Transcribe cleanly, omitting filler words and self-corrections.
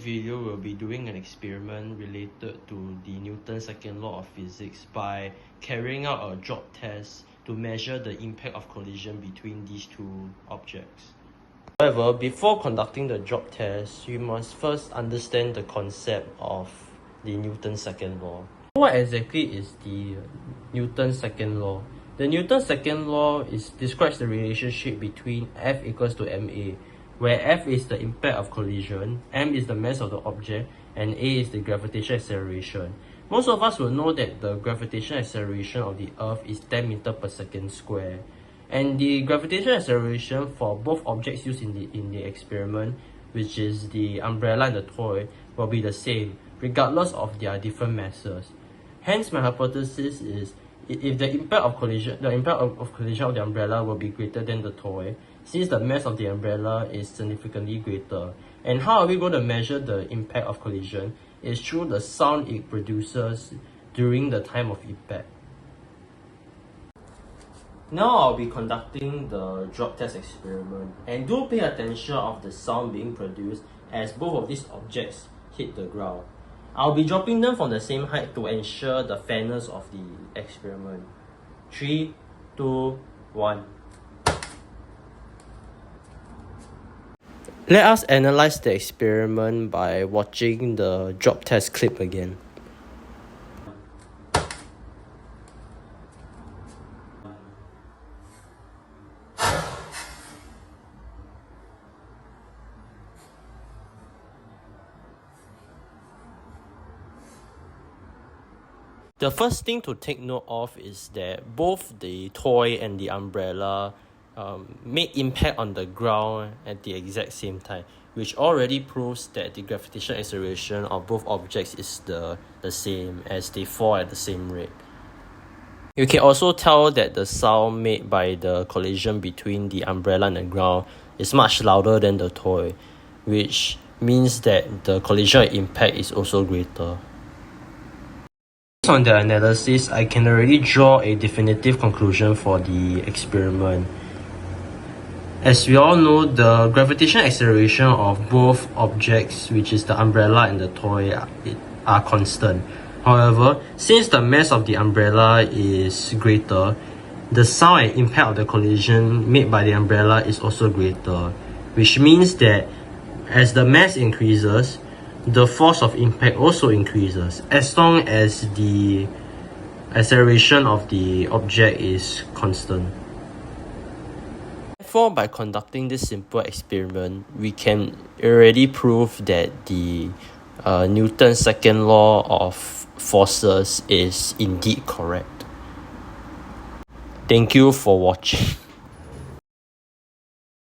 video, we'll be doing an experiment related to the Newton's second law of physics by carrying out a drop test to measure the impact of collision between these two objects. However, before conducting the drop test, you must first understand the concept of the Newton's second law. What exactly is the Newton's second law? The Newton's second law describes the relationship between F equals to ma, where F is the impact of collision, m is the mass of the object, and a is the gravitational acceleration. Most of us will know that the gravitational acceleration of the Earth is 10 meters per second square, and the gravitational acceleration for both objects used in the experiment, which is the umbrella and the toy, will be the same, regardless of their different masses. Hence, my hypothesis is if the impact of collision of the umbrella will be greater than the toy, since the mass of the umbrella is significantly greater. And how are we going to measure the impact of collision? It's through the sound it produces during the time of impact. Now I'll be conducting the drop test experiment, and do pay attention of the sound being produced as both of these objects hit the ground. I'll be dropping them from the same height to ensure the fairness of the experiment. 3, 2, 1. Let us analyze the experiment by watching the drop test clip again. The first thing to take note of is that both the toy and the umbrella made impact on the ground at the exact same time, which already proves that the gravitational acceleration of both objects is the same, as they fall at the same rate. You can also tell that the sound made by the collision between the umbrella and the ground is much louder than the toy, which means that the collision impact is also greater. Based on the analysis, I can already draw a definitive conclusion for the experiment. As we all know, the gravitational acceleration of both objects, which is the umbrella and the toy, are constant. However, since the mass of the umbrella is greater, the sound and impact of the collision made by the umbrella is also greater, which means that as the mass increases, the force of impact also increases, as long as the acceleration of the object is constant. Therefore, by conducting this simple experiment, we can already prove that the Newton's second law of forces is indeed correct. Thank you for watching.